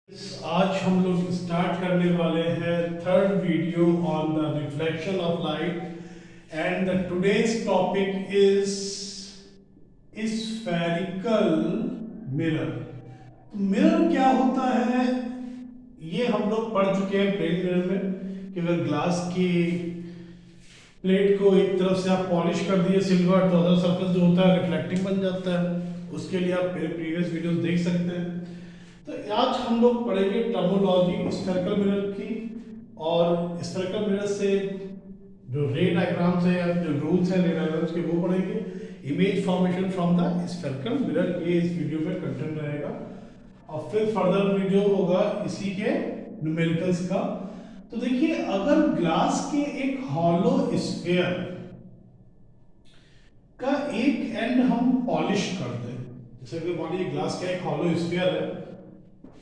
आज हम लोग स्टार्ट करने वाले हैं third video on the reflection of light and the today's topic is spherical mirror. Mirror क्या होता है ये हम लोग पढ़ चुके हैं प्लेन मिरर में कि अगर ग्लास की प्लेट को एक तरफ से आप पॉलिश कर दिए सिल्वर तो अदर सरफेस जो होता है रिफ्लेक्टिंग बन जाता है। उसके लिए आप मेरे प्रीवियस वीडियोस देख सकते हैं। तो आज हम लोग पढ़ेंगे टर्मोलॉजी स्फेरिकल मिरर की और स्फेरिकल मिरर से जो रे डायग्राम्स है या जो रूल्स हैं रे डायग्राम्स के वो पढ़ेंगे। Image formation from the spherical mirror ये इस वीडियो में कंटेंट रहेगा और फिर फर्दर वीडियो होगा इसी के न्यूमेरिकल्स का। तो देखिए अगर ग्लास के एक हॉलो स्फीयर का एक एंड हम पॉलिश कर दें, जैसे कि मान लीजिए ग्लास का एक हॉलो स्फीयर है,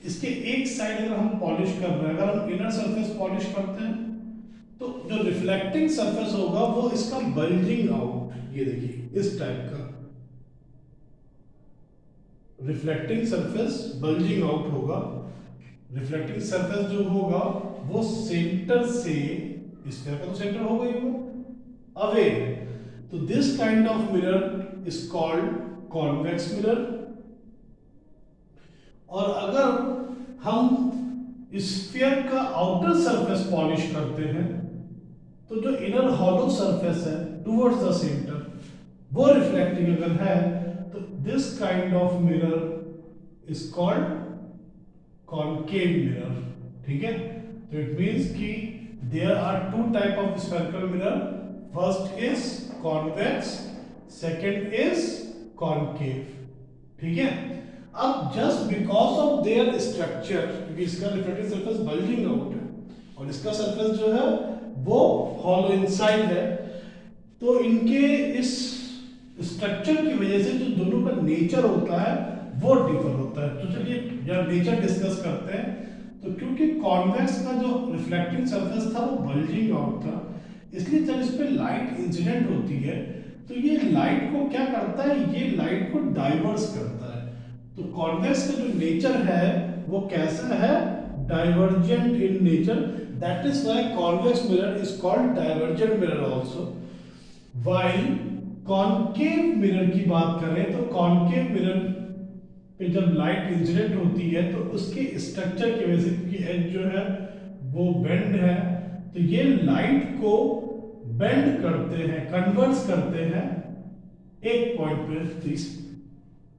इसके एक साइड अगर हम पॉलिश कर रहे हैं, अगर हम इनर सरफेस पॉलिश करते हैं तो जो रिफ्लेक्टिंग सरफेस होगा वो इसका बल्जिंग आउट, ये देखिए इस टाइप का रिफ्लेक्टिंग सरफेस बल्जिंग आउट होगा। रिफ्लेक्टिंग सरफेस जो होगा वो सेंटर से, स्फीयर का तो सेंटर होगा ही वो अवे, तो this kind of mirror is called convex mirror. और अगर हम स्फीयर का आउटर सरफेस पॉलिश करते हैं तो जो इनर हॉलो सरफेस है टुवर्ड्स द सेंटर वो रिफ्लेक्टिंग अगर है तो this kind of mirror is called concave mirror. ठीक है, तो इट मींस कि there are two type of spherical mirror, first is convex, second is concave. ठीक है, अब just because of their structure, क्योंकि इसका रिफ्लेक्टिव सरफेस बल्जिंग आउट है और इसका सरफेस जो है वो हॉलो इनसाइड है, तो इनके इस स्ट्रक्चर की वजह से जो दोनों का नेचर होता है वो डिफर होता है। तो चलिए जब नेचर डिस्कस करते हैं, तो क्योंकि कॉन्वेक्स का जो रिफ्लेक्टिंग सरफेस था वो बल्जिंग आउट था, इसलिए जब इस पे लाइट इंसिडेंट होती है तो ये लाइट को क्या करता है, ये लाइट को डाइवर्स करता है। तो कॉन्वेक्स का जो नेचर है वो कैसा है, divergent in nature, that is why convex mirror is called divergent mirror also. While concave mirror की बात करें तो कॉनकेव मिरर पे जब लाइट इंसिडेंट होती है तो उसके स्ट्रक्चर की वजह से, क्योंकि एज जो है वो बेंड है, तो ये लाइट को बेंड करते हैं, कन्वर्स करते हैं एक पॉइंट पे।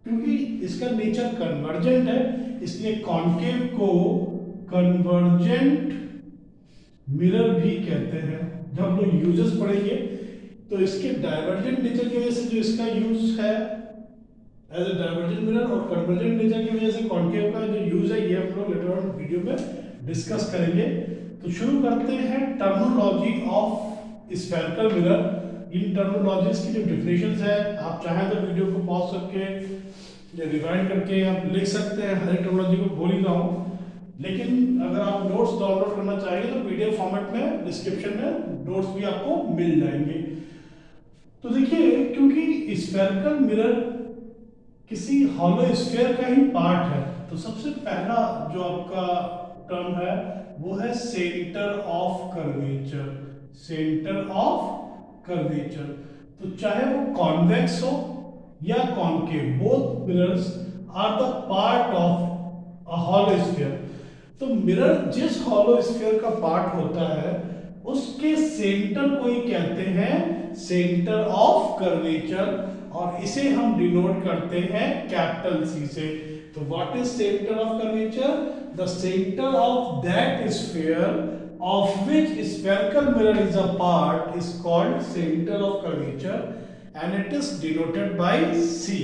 क्योंकि इसका नेचर कन्वर्जेंट है इसलिए कॉनकेव को कन्वर्जेंट मिरर भी कहते हैं। जब हम लोग यूजेस पढ़ेंगे तो इसके डाइवर्जेंट नेचर की वजह से जो इसका यूज है एज ए डाइवर्जेंट मिरर और कन्वर्जेंट नेचर की वजह से कॉनकेव का जो यूज है ये हम लोग लेटर ऑन वीडियो में डिस्कस करेंगे। तो शुरू करते हैं terminology of spherical mirror. In terminologies की जो डेफिनेशंस है आप चाहें तो वीडियो को पॉज करके या रिवाइंड करके आप लिख सकते हैं, हर एक टर्मिनोलॉजी को बोल ही रहा हूँ, लेकिन अगर आप नोट्स डाउनलोड करना चाहिए तो पीडीएफ फॉर्मेट में डिस्क्रिप्शन में नोट्स भी आपको मिल जाएंगे। तो देखिए क्योंकि स्फेरिकल मिरर किसी हॉलो स्फीयर का ही पार्ट है, तो सबसे पहला जो आपका टर्म है वो है centre of curvature. Centre of curvature, तो चाहे वो कॉन्वेक्स हो या concave, both mirrors are the part of a hollow sphere. तो मिरर जिस हॉलो स्फीयर का पार्ट होता है उसके सेंटर को ही कहते हैं सेंटर ऑफ कर्वेचर और इसे हम डिनोट करते हैं कैपिटल सी से। तो what is centre of curvature, the centre of that sphere of which spherical mirror is a part is called center of curvature and it is denoted by C.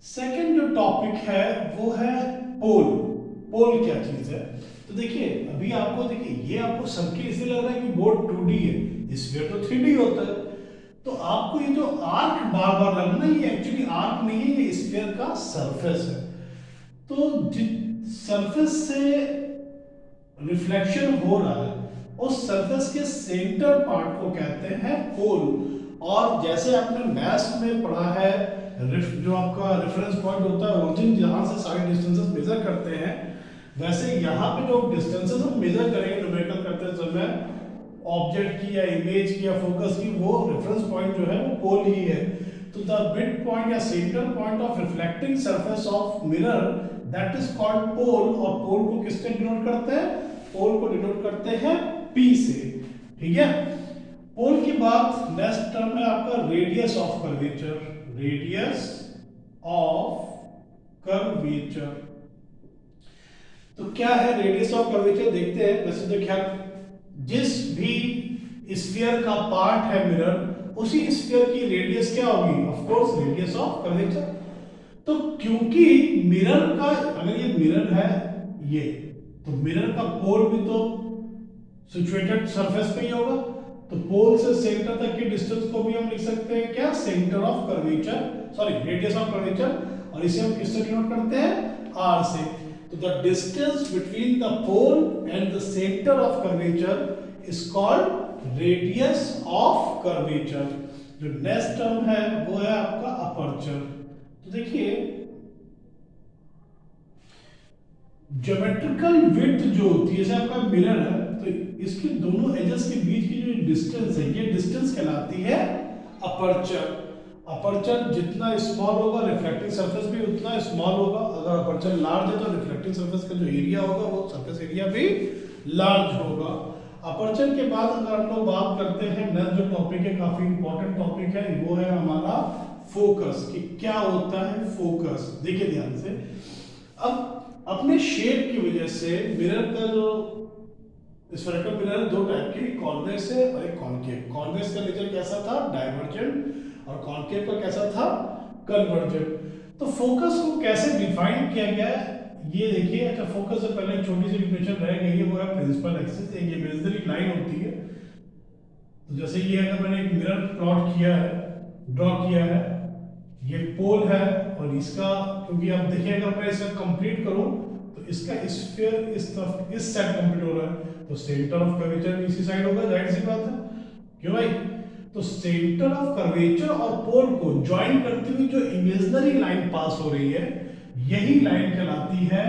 Second जो topic है वो है पोल। पोल क्या चीज है, तो देखिए अभी आपको देखिए ये आपको सर्किल इसलिए लग रहा है कि बोर्ड 2D है, स्फीयर तो 3D होता है, तो आपको ये जो आर्क बार बार लगना ये एक्चुअली आर्क नहीं है, ये स्फीयर का सरफेस है। तो जिस सरफेस से रिफ्लेक्शन हो रहा है उस सरफेस के सेंटर पार्ट को कहते हैं पोल। और जैसे आपने मैथ्स में पढ़ा है जो आपका रेफरेंस पॉइंट होता है ओरिजिन जहाँ से सारे डिस्टेंसेस मेजर करते हैं, वैसे यहाँ पे जो डिस्टेंसेस हम मेजर करेंगे न्यूमेरिकल करते समय ऑब्जेक्ट की या इमेज की या फोकस की, वो रेफरेंस पॉइंट जो है वो पोल ही है। तो द मिड पॉइंट या centre point of reflecting surface of mirror that is called pole, और पोल को किससे डिनोट करते हैं? पोल को डिनोट करते हैं P से, ठीक है। पोल की बात, नेक्स्ट टर्म है आपका radius of curvature, radius of curvature. तो क्या है रेडियस ऑफ कर्वेचर, देखते हैं। वैसे तो क्या, जिस भी स्फीयर का पार्ट है मिरर, उसी स्फीयर की रेडियस क्या होगी? Of course radius of curvature. तो क्योंकि मिरर का, अगर ये मिरर है ये, तो मिरर का पोल भी तो सिचुएटेड सरफेस पे ही होगा, तो पोल से सेंटर तक के डिस्टेंस को भी हम लिख सकते हैं क्या? Centre of curvature, sorry radius of curvature, और इसे हम किससे डिनोट करते हैं? R से। तो the distance between the pole and the centre of curvature is called radius of curvature. जो नेक्स्ट टर्म है वो है आपका अपर्चर। तो देखिए ज्योमेट्रिकल विड्थ जो होती है, जैसे आपका मिरर है, तो इसके दोनों एजेस के बीच की जो डिस्टेंस है, ये डिस्टेंस कहलाती है अपर्चर। अपर्चर जितना स्मॉल होगा रिफ्लेक्टिंग सरफेस भी उतना स्मॉल होगा। अगर अपर्चर लार्ज है तो रिफ्लेक्टिंग सरफेस का जो एरिया होगा वो सरफेस एरिया भी लार्ज होगा। अपर्चर के बाद अगर हम लोग बात करते हैं, नेक्स्ट जो टॉपिक है, काफी इंपॉर्टेंट टॉपिक है, वो है हमारा फोकस। कि क्या होता है फोकस, देखिए ध्यान से। अब अपने शेप की वजह से मिरर का जो स्फेरिकल मिरर दो टाइप के, कॉन्वेक्स है और एक कॉन्केव। कॉन्वेक्स का नेचर कैसा था? डाइवर्जेंट, और कॉन्केव का कैसा था? कन्वर्जेंट। तो फोकस को कैसे डिफाइन किया गया है ये देखिए। अच्छा, फोकस से पहले एक छोटी सी डिफिनेशन रह गई है, वो है प्रिंसिपल एक्सिस। एक इमेजिनरी लाइन होती है। तो जैसे ये अगर मैंने एक मिरर प्लॉट किया है, ड्रॉ किया है, ये पोल है, और इसका, क्योंकि आप देखिए अगर मैं इसका कंप्लीट करूं तो इसका स्फीयर इस तरफ इस साइड कंप्लीट हो रहा है, तो सेंटर ऑफ कर्वेचर भी इसी साइड होगा, जाहिर सी बात है, क्यों भाई? तो सेंटर ऑफ कर्वेचर और पोल को ज्वाइन करती हुई जो इमेजिनरी लाइन पास हो रही है, यही लाइन कहलाती है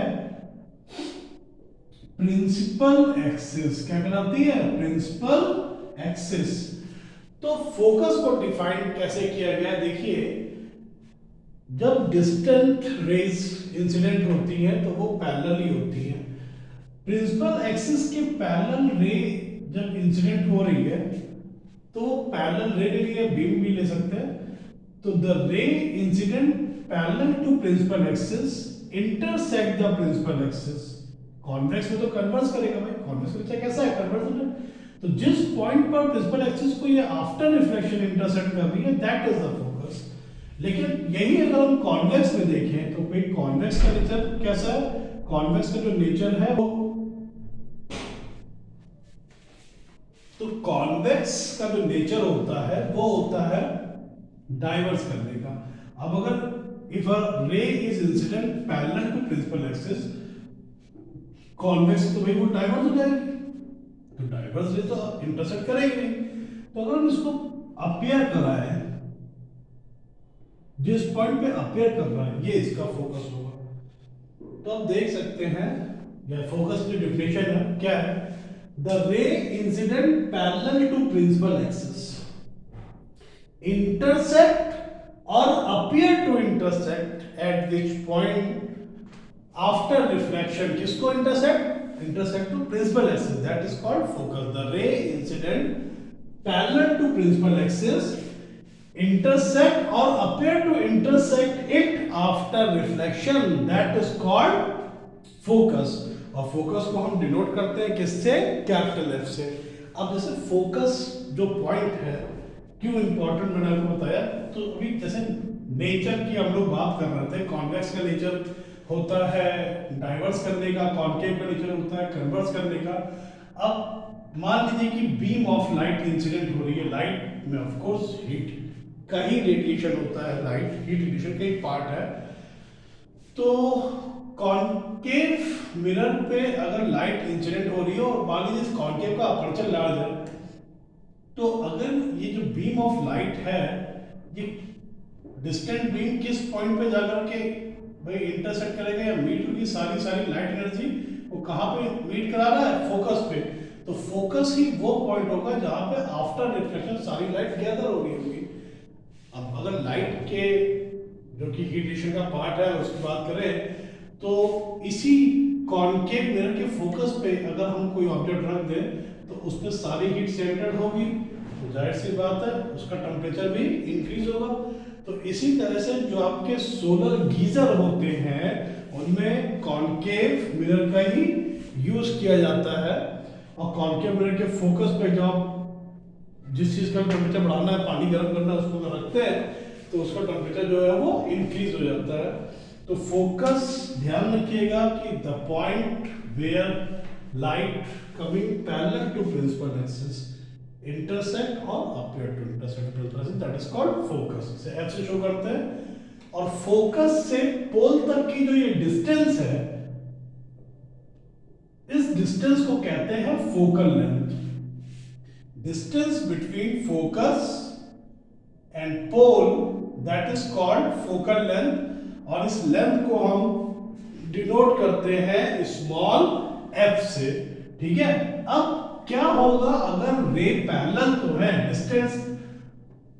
प्रिंसिपल एक्सिस। क्या कहलाती है? Principal axis. तो फोकस को डिफाइन कैसे किया गया, देखिए जब डिस्टेंट रेज इंसिडेंट होती हैं तो वो पैरेलल ही होती हैं। प्रिंसिपल एक्सिस के पैरेलल रे जब इंसिडेंट हो रही है तो पैरेलल रे के लिए बीम भी ले सकते हैं। तो the ray incident parallel to principal axis intersect the principal axis. Convex में तो कन्वर्स करेगा भाई, कॉन्वेक्स में कैसा है? कन्वर्स है। तो जिस पॉइंट पर प्रिंसिपल एक्सिस को ये आफ्टर रिफ्लेक्शन इंटरसेक्ट कर रही है, दैट इज द फोकस। लेकिन यही अगर हम कॉन्वेक्स में देखें तो भाई कॉन्वेक्स का नेचर कैसा है? कॉन्वेक्स का जो नेचर है वो, तो कॉन्वेक्स का जो नेचर होता है वो होता है डाइवर्स करने का। अब अगर if a ray is incident parallel to principal axis convex, तो भाई वो डाइवर्स हो जाएगी, तो डाइवर्स रे तो इंटरसेक्ट करेगी नहीं। तो अगर हम इसको अपीयर कराएं, जिस पॉइंट पे अपीयर कर रहा है ये इसका फोकस होगा। तो आप देख सकते हैं या फोकस की डेफिनेशन है क्या है? The ray incident parallel to principal axis intersect और appear to intersect at which point after reflection. किसको intersect? Intersect to principal axis, that is called focus. The ray incident parallel to principal axis intersect or appear to intersect it after reflection, that is called focus। और focus को हम denote करते हैं किससे? Capital F से। अब जैसे focus जो पॉइंट है क्यों इंपॉर्टेंट मैंने आपको बताया, तो अभी जैसे नेचर की हम लोग बात कर रहे थे, कॉन्वेक्स का नेचर होता है डाइवर्स करने का, कॉन्केव का नेचर होता है कन्वर्स करने का। अब मान लीजिए कि बीम ऑफ लाइट इंसिडेंट हो रही है, लाइट में ऑफ कोर्स हीट का ही रेडिएशन होता है, लाइट हीट रेडिएशन का एक पार्ट है। तो कॉन्केव मिरर पे अगर लाइट इंसिडेंट हो रही है और मान लीजिए कॉन्केव का अपर्चर लार्ज है, तो अगर ये जो बीम ऑफ लाइट है ये डिस्टेंट बीम किस पॉइंट पे जाकर के भाई इंटरसेक्ट करेगा या मीट होगी, सारी लाइट एनर्जी वो कहाँ पे मीट करा रहा है, फोकस पे। तो फोकस ही वो पॉइंट होगा जहाँ पे आफ्टर रिफ्लेक्शन सारी लाइट गैदर हो रही होगी। अब अगर लाइट के जो कि हीट रेडिएशन का पार्ट है उसकी बात करें तो इसी कॉनकेव मिरर के फोकस पे अगर हम कोई ऑब्जेक्ट रख दें तो उसमें सारी हीट सेंटर्ड होगी, तो जाहिर सी बात है उसका टेम्परेचर भी इंक्रीज होगा। तो इसी तरह से जो आपके सोलर गीजर होते हैं उनमें कॉनकेव मिरर का ही यूज किया जाता है, और कॉनकेव मिरर के फोकस पे जो आप जिस चीज का टेम्परेचर बढ़ाना है, पानी गर्म करना है, उसको अगर रखते हैं तो उसका टेम्परेचर जो है वो इंक्रीज हो जाता है। तो फोकस ध्यान रखिएगा कि the point where light coming parallel to principal axis intersect और appear to intersect principal axis, that is called focus. इसे एफ से शो करते हैं। और फोकस से पोल तक की जो ये डिस्टेंस है, इस डिस्टेंस को कहते हैं focal length. Distance between focus and pole that is called focal length, और इस लेंथ को हम डिनोट करते हैं स्मॉल एफ से। ठीक है। अब क्या होगा अगर रे पैरेलल तो है, डिस्टेंस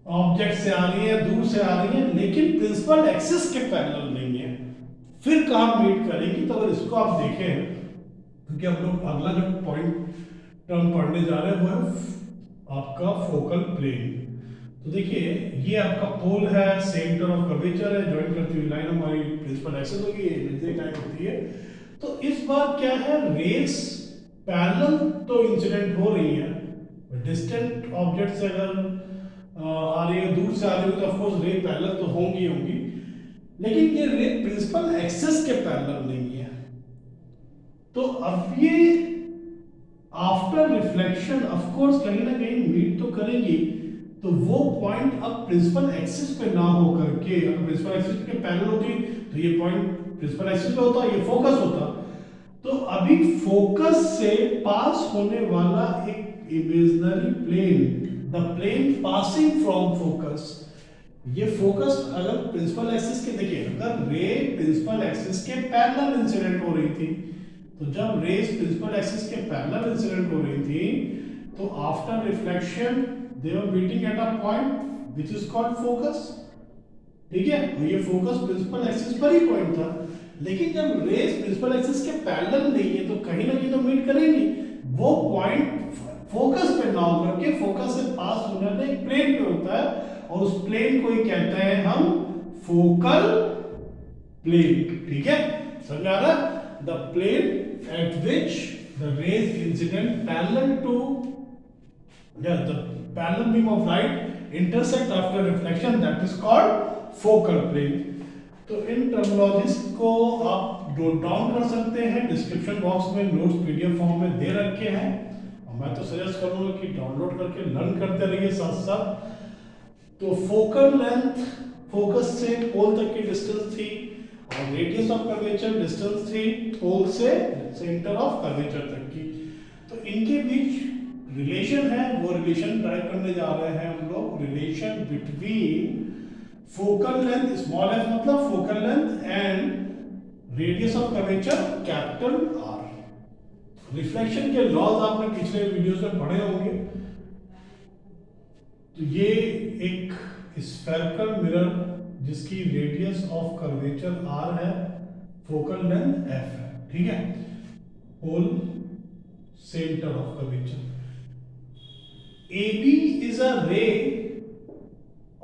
ऑब्जेक्ट से आ रही है, दूर से आ रही है, लेकिन प्रिंसिपल एक्सिस के पैरेलल नहीं है, फिर कहां मीट करेंगी? तो अगर इसको आप देखें, क्योंकि हम लोग अगला जो पॉइंट टर्म पढ़ने जा रहे हैं वो है आपका फोकल प्लेन। तो देखिए ये आपका पोल है, सेंटर ऑफ कर्वेचर है, ज्वाइन करती हुई लाइन हमारी प्रिंसिपल एक्सिस होगी, ये इमेजिनरी लाइन होती है। तो इस बार क्या है, रेस पैरेलल तो इंसिडेंट हो रही है, डिस्टेंट ऑब्जेक्ट से अगर आ रही है, दूर से आ रही है, तो ऑफ कोर्स रे पैरेलल तो होंगी, लेकिन ये रे प्रिंसिपल एक्सिस के पैरेलल नहीं है। तो अब ये आफ्टर रिफ्लेक्शन ऑफ कोर्स कहीं ना कहीं मीट तो करेंगी, तो वो पॉइंट अब प्रिंसिपल एक्सिस पे ना हो करके, अगर प्रिंसिपल एक्सिस के पैरेलल होती तो ये पॉइंट प्रिंसिपल एक्सिस पे होता, ये फोकस होता। तो अभी फोकस से पास होने वाला एक imaginary plane, the plane passing from focus, ये फोकस अगर प्रिंसिपल एक्सिस के, देखिए अगर रे प्रिंसिपल एक्सिस के पैरेलल इंसिडेंट हो रही थी, तो जब रेस प्रिंसिपल एक्सिस के पैरेलल इंसिडेंट हो रही थी, तो after reflection they were meeting at a point which is called focus। ठीक है, और ये फोकस प्रिंसिपल एक्सिस पर ही पॉइंट था, लेकिन जब रेस प्रिंसिपल एक्सिस के पैरेलल नहीं है तो कहीं ना कहीं तो मीट करेंगी। वो पॉइंट फोकस पे ना होकर के फोकस से पास होने वाले एक प्लेन पे होता है, और उस प्लेन को ही कहते हैं हम फोकल प्लेन। ठीक है, समझ आ रहा? The plane at which the rays incident parallel to the parallel beam of light intersect after reflection, that is called focal plane। तो इन टर्मिनोलॉजीज को आप नोट डाउन कर सकते हैं, डिस्क्रिप्शन बॉक्स में नोट्स पीडीएफ फॉर्म में दे रखे हैं, और मैं तो सजेस्ट करूंगा कि डाउनलोड करके लर्न करते रहिए साथ साथ। तो फोकल लेंथ फोकस से पोल तक की डिस्टेंस थी, और रेडियस ऑफ कर्वेचर डिस्टेंस थी पोल से सेंटर ऑफ कर्वेचर तक की। तो इनके बीच रिलेशन है, वो रिलेशन ड्राइव करने जा रहे हैं हम लोग, relation between focal length small F मतलब focal length and radius of curvature capital R. Reflection के लॉज आपने पिछले वीडियोस में पढ़े होंगे। तो ये एक स्फेरिकल मिरर जिसकी रेडियस ऑफ कर्वेचर आर है, फोकल लेंथ एफ है, ठीक है, whole centre of curvature. AB is a ray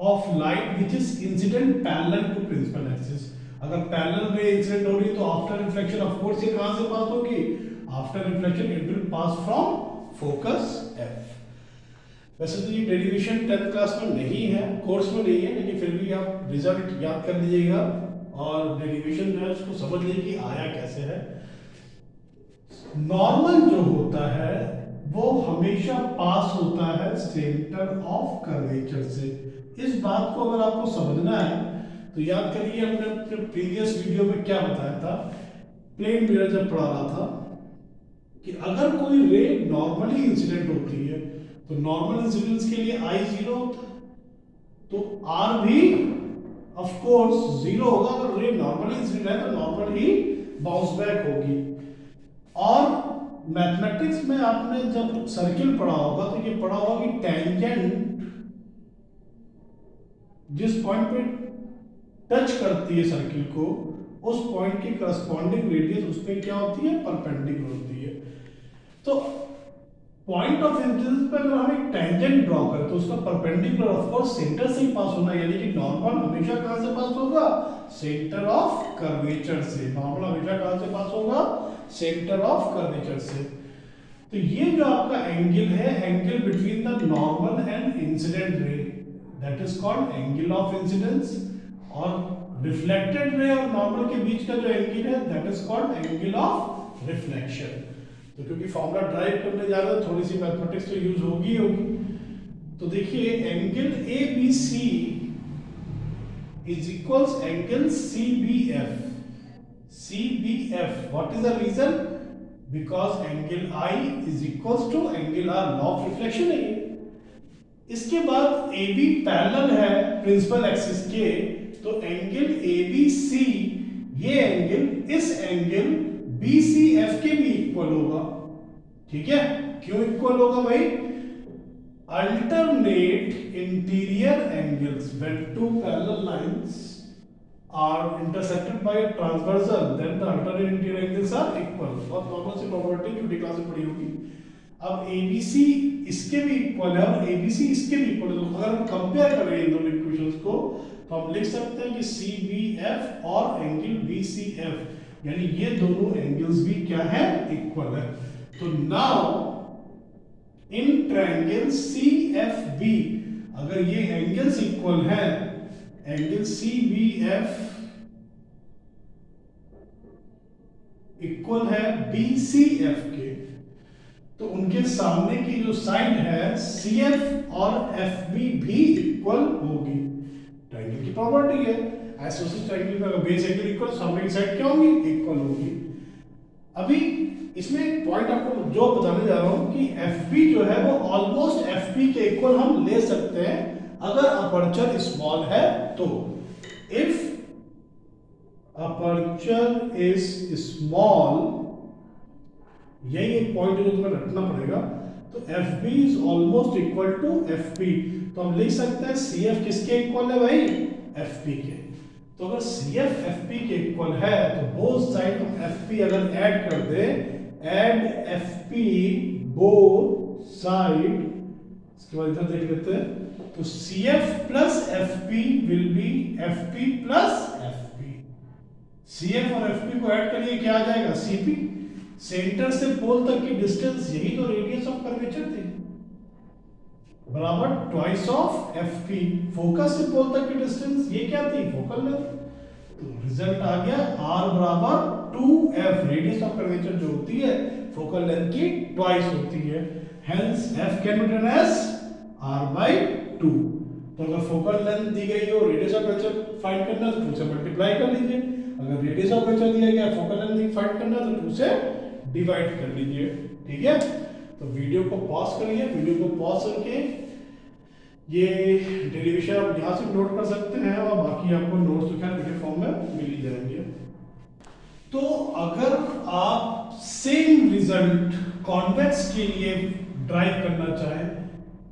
of light which is incident parallel to principal axis। अगर पैरेलल रे इंसिडेंट हो रही है तो आफ्टर रिफ्लेक्शन ऑफ कोर्स ये कहां से पास होगी? After reflection it will pass from focus F. वैसे तो ये डेरिवेशन 10th क्लास में नहीं है, कोर्स में नहीं है, लेकिन फिर भी आप रिजल्ट याद कर लीजिएगा और डेरिवेशन जो है उसको समझ लीजिए कि आया कैसे है। नॉर्मल जो होता है वो हमेशा पास होता है सेंटर ऑफ कर्वेचर से। इस बात को अगर आपको समझना है तो याद करिए हमने अपने प्रीवियस वीडियो में क्या बताया था, प्लेन मिरर जब पढ़ा रहा था कि अगर कोई रे नॉर्मली इंसिडेंट होती है तो नॉर्मल इंसिडेंस के लिए I 0 होता है, तो R भी ऑफ कोर्स जीरो होगा, अगर रे नॉर्मली इंसिडेंट है तो नॉर्मल ही बाउंस बैक होगी। और मैथमेटिक्स में आपने जब सर्किल पढ़ा होगा तो ये पढ़ा होगा कि टेंजेंट जिस पॉइंट पे टच करती है सर्किल को, उस पॉइंट की करस्पॉन्डिंग रेडियस उस पे क्या होती है, परपेंडिकुलर होती है। तो पॉइंट ऑफ इंसिडेंस पे अगर हम एक टेंजेंट ड्रॉ करें तो उसका परपेंडिकुलर ऑफ कोर्स सेंटर से ही पास होना, यानी कि नॉर्मल हमेशा कहां से पास होगा, सेंटर ऑफ कर्वेचर से। नॉर्मल हमेशा कहां से पास होगा, सेंटर ऑफ कर्वेचर से। तो ये जो आपका एंगल है, angle between the normal and incident ray, that is called angle of incidence. और रिफ्लेक्टेड रे और नॉर्मल के बीच का जो एंगल है that is called angle of reflection. तो क्योंकि फॉर्मूला ड्राइव करने जा रहे हो, थोड़ी सी मैथमेटिक्स तो यूज होगी होगी। तो देखिए angle A B C is equals angle C B F. C B F, what is the reason, because angle I is equals to angle R, law of reflection है ये। इसके बाद ए बी पैरेलल है principal axis के, तो angle A B सी, ये angle इस angle B C F के भी इक्वल होगा। ठीक है, क्यों इक्वल होगा भाई, alternate interior angles when two parallel lines are intersected by a transversal then the alternate interior angles are equal. बहुत नॉर्मल सी प्रॉपर्टी, छोटी क्लास में पढ़ी होगी। अब ABC इसके भी इक्वल है और ABC इसके भी इक्वल है, तो अगर हम कंपेयर करें इन दोनों इक्वेशंस को तो हम लिख सकते हैं कि CBF और एंगल BCF, यानी ये दोनों एंगल्स भी क्या है, इक्वल है। तो नाउ इन ट्रायंगल CFB अगर ये एंगल्स इक्वल है, एंगल CBF इक्वल है BCF के, तो उनके सामने की जो साइड है CF और FB भी इक्वल होगी। ट्रायंगल की प्रॉपर्टी है, आइसोसेलेस ट्रायंगल में अगर बेस एंगल इक्वल, सामने की साइड क्या होगी, इक्वल होगी। अभी इसमें एक पॉइंट आपको जो बताने जा रहा हूं कि FB जो है वो ऑलमोस्ट FP के इक्वल हम ले सकते हैं अगर अपर्चर स्मॉल है तो। इफ अपर्चर इज स्मॉल, यही एक पॉइंट है जो तुम्हें रखना पड़ेगा। तो FB is almost equal to FP, तो हम लिख सकते हैं CF किसके इक्वल है भाई, FP के। तो अगर CF FP के इक्वल है तो बोथ साइड ऑफ FP अगर ऐड कर दे, ऐड FP बोथ साइड, इसके बाद इधर देख लेते हैं, तो CF plus FP will be FP plus FP। CF और FP को ऐड करिए, क्या आ जाएगा, CP। सेंटर से पोल तक की डिस्टेंस, यही तो रेडियस ऑफ कर्वेचर थी, बराबर ट्वाइस ऑफ FP। फोकस से पोल तक की डिस्टेंस ये क्या थी, फोकल लेंथ। तो रिजल्ट आ गया R बराबर 2F, रेडियस ऑफ कर्वेचर जो होती है फोकल लेंथ की ट्वाइस होती है, hence F can be written as R/2। तो अगर फोकल लेंथ दी गई हो, रेडियस ऑफ कर्वेचर फाइंड करना है तो 2 से मल्टीप्लाई कर लीजिए, अगर रेडियस ऑफ कर्वेचर दिया गया, फोकल लेंथ फाइंड करना है तो 2 से डिवाइड कर लीजिए। ठीक है, तो वीडियो को पॉज करिए, वीडियो को पॉज करके ये डेरिवेशन आप यहाँ से नोट कर सकते हैं और बाकी आपको नोट्स तो खैर वीडियो फॉर्म में मिल ही जाएंगे। तो अगर आप सेम रिजल्ट कॉन्वेक्स के लिए ड्राइव करना चाहें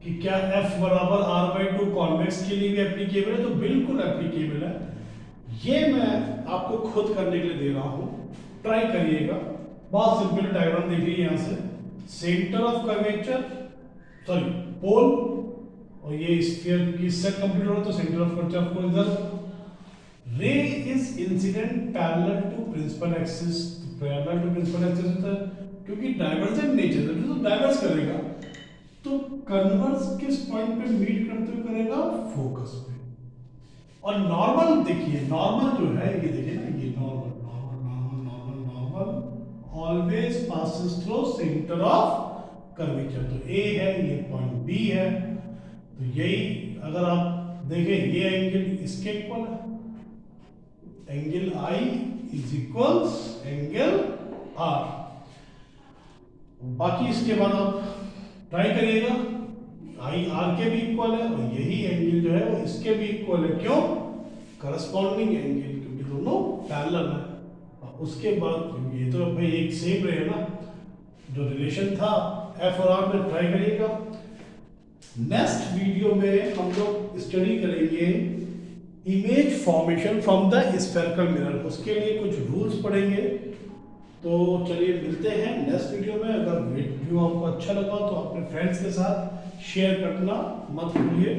कि क्या F बराबर R/2 कॉन्वेक्स के लिए भी एप्लीकेबल है, तो बिल्कुल एप्लीकेबल है। ये मैं आपको खुद करने के लिए दे रहा हूँ, ट्राई करिएगा। बहुत सिंपल डायग्राम देखिए, यहाँ से centre of curvature, sorry pole, और ये स्फीयर की सेट कंप्लीट हो तो सेंटर ऑफ कर्वेचर को इधर। Ray is incident parallel to principal axis, parallel to principal axis होता है क्योंकि डाइवर्जेंट नेचर है तो डाइवर्स करेगा, तो कन्वर्स किस पॉइंट पे मीट करते हुए करेगा, फोकस पे। और नॉर्मल देखिए, नॉर्मल जो है ये देखिए ना, ये normal always passes through centre of curvature. तो A है, ये पॉइंट B है, तो यही अगर आप देखें ये एंगल इसके इक्वल है, angle I is equals angle R। बाकी इसके बाद आप ट्राई करिएगा, I R के भी इक्वल है और यही एंगल जो है वो इसके भी इक्वल है। क्यों, करस्पॉन्डिंग एंगल, क्योंकि दोनों पैरेलल है। और उसके बाद क्योंकि ये तो भाई एक सेम रहे ना, जो रिलेशन था एफ और आर में ट्राई करिएगा। नेक्स्ट वीडियो में हम लोग स्टडी करेंगे image formation from the spherical mirror, उसके लिए कुछ रूल्स पढ़ेंगे। तो चलिए मिलते हैं नेक्स्ट वीडियो में। अगर वीडियो आपको अच्छा लगा तो अपने फ्रेंड्स के साथ शेयर करना मत भूलिए।